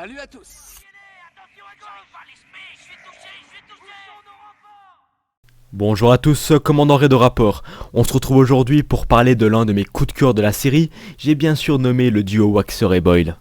Salut à tous. Bonjour à tous, commandant Ray de Rapport. On se retrouve aujourd'hui pour parler de l'un de mes coups de cœur de la série. J'ai bien sûr nommé le duo Waxer et Boyle.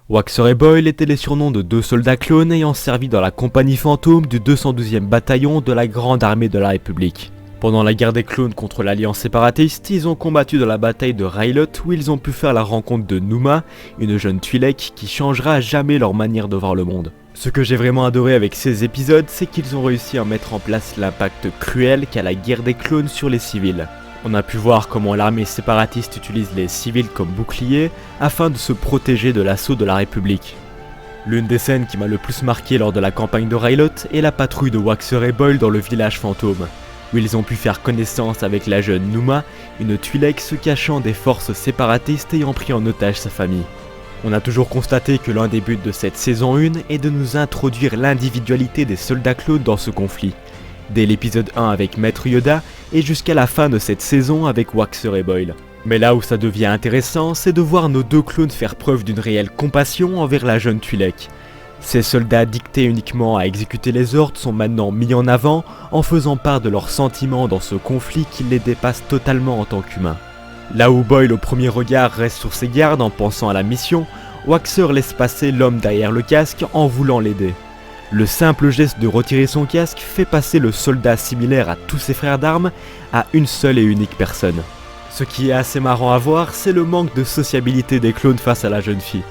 Waxer et Boyle étaient les surnoms de deux soldats clones ayant servi dans la compagnie fantôme du 212e bataillon de la Grande Armée de la République. Pendant la guerre des clones contre l'Alliance séparatiste, ils ont combattu dans la bataille de Rylot où ils ont pu faire la rencontre de Numa, une jeune Twi'lek qui changera à jamais leur manière de voir le monde. Ce que j'ai vraiment adoré avec ces épisodes, c'est qu'ils ont réussi à mettre en place l'impact cruel qu'a la guerre des clones sur les civils. On a pu voir comment l'armée séparatiste utilise les civils comme boucliers afin de se protéger de l'assaut de la République. L'une des scènes qui m'a le plus marqué lors de la campagne de Rylot est la patrouille de Waxer et Boyle dans le village fantôme, où ils ont pu faire connaissance avec la jeune Numa, une Twi'lek se cachant des forces séparatistes ayant pris en otage sa famille. On a toujours constaté que l'un des buts de cette saison 1 est de nous introduire l'individualité des soldats clones dans ce conflit, dès l'épisode 1 avec Maître Yoda et jusqu'à la fin de cette saison avec Waxer et Boyle. Mais là où ça devient intéressant, c'est de voir nos deux clones faire preuve d'une réelle compassion envers la jeune Twi'lek. Ces soldats dictés uniquement à exécuter les ordres sont maintenant mis en avant en faisant part de leurs sentiments dans ce conflit qui les dépasse totalement en tant qu'humains. Là où Boyle au premier regard reste sur ses gardes en pensant à la mission, Waxer laisse passer l'homme derrière le casque en voulant l'aider. Le simple geste de retirer son casque fait passer le soldat similaire à tous ses frères d'armes à une seule et unique personne. Ce qui est assez marrant à voir, c'est le manque de sociabilité des clones face à la jeune fille,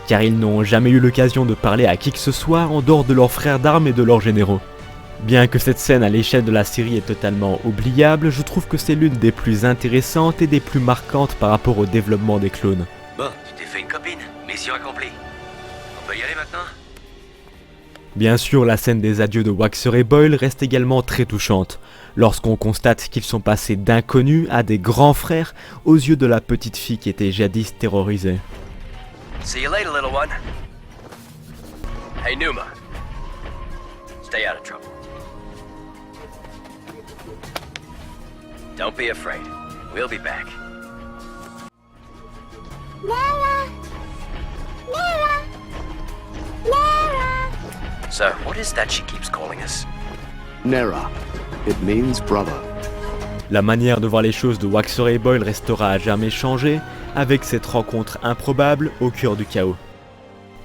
car ils n'ont jamais eu l'occasion de parler à qui que ce soit en dehors de leurs frères d'armes et de leurs généraux. Bien que cette scène à l'échelle de la série est totalement oubliable, je trouve que c'est l'une des plus intéressantes et des plus marquantes par rapport au développement des clones. Bon, tu t'es fait une copine, mission accomplie. On peut y aller maintenant ? Bien sûr, la scène des adieux de Waxer et Boyle reste également très touchante, lorsqu'on constate qu'ils sont passés d'inconnus à des grands frères aux yeux de la petite fille qui était jadis terrorisée. See you later, little one. Hey, Numa. Stay out of trouble. Don't be afraid. We'll be back. Nara! Nara! Nara! So, what is that she keeps calling us? Nera. It means brother. La manière de voir les choses de Waxer et Boyle restera à jamais changée avec cette rencontre improbable au cœur du chaos.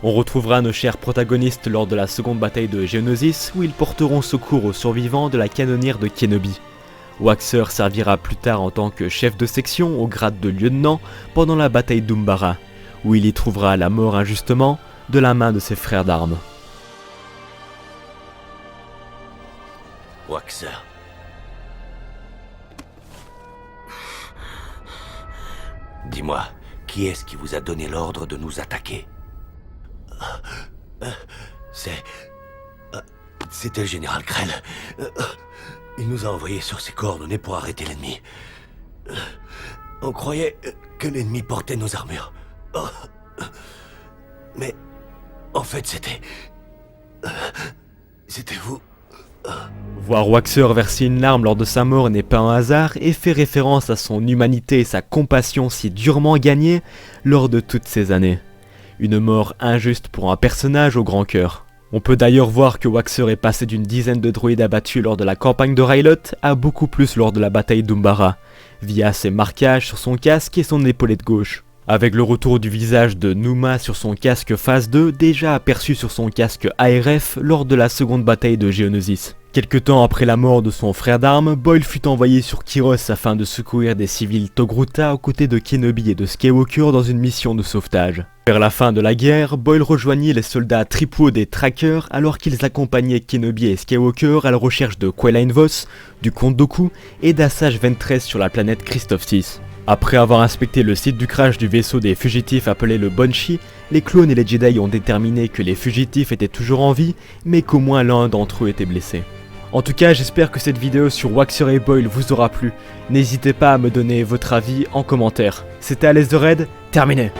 On retrouvera nos chers protagonistes lors de la seconde bataille de Geonosis où ils porteront secours aux survivants de la canonnière de Kenobi. Waxer servira plus tard en tant que chef de section au grade de lieutenant pendant la bataille d'Umbara, où il y trouvera la mort injustement de la main de ses frères d'armes. Waxer. Dis-moi, qui est-ce qui vous a donné l'ordre de nous attaquer ? C'était le général Krell. Il nous a envoyés sur ses coordonnées pour arrêter l'ennemi. On croyait que l'ennemi portait nos armures. Mais, en fait, c'était vous. Voir Waxer verser une larme lors de sa mort n'est pas un hasard et fait référence à son humanité et sa compassion si durement gagnée lors de toutes ces années. Une mort injuste pour un personnage au grand cœur. On peut d'ailleurs voir que Waxer est passé d'une dizaine de droïdes abattus lors de la campagne de Rylot à beaucoup plus lors de la bataille d'Umbara, via ses marquages sur son casque et son épaulette gauche. Avec le retour du visage de Numa sur son casque phase 2, déjà aperçu sur son casque ARF lors de la seconde bataille de Geonosis. Quelque temps après la mort de son frère d'armes, Boyle fut envoyé sur Kyros afin de secourir des civils Togruta aux côtés de Kenobi et de Skywalker dans une mission de sauvetage. Vers la fin de la guerre, Boyle rejoignit les soldats tripaux des Trackers alors qu'ils accompagnaient Kenobi et Skywalker à la recherche de Quelain Vos, du Comte Dooku et d'Assage Ventress sur la planète Christophe 6. Après avoir inspecté le site du crash du vaisseau des fugitifs appelé le Banshee, les clones et les Jedi ont déterminé que les fugitifs étaient toujours en vie, mais qu'au moins l'un d'entre eux était blessé. En tout cas, j'espère que cette vidéo sur Waxer et Boyle vous aura plu. N'hésitez pas à me donner votre avis en commentaire. C'était Alès de Red, terminé.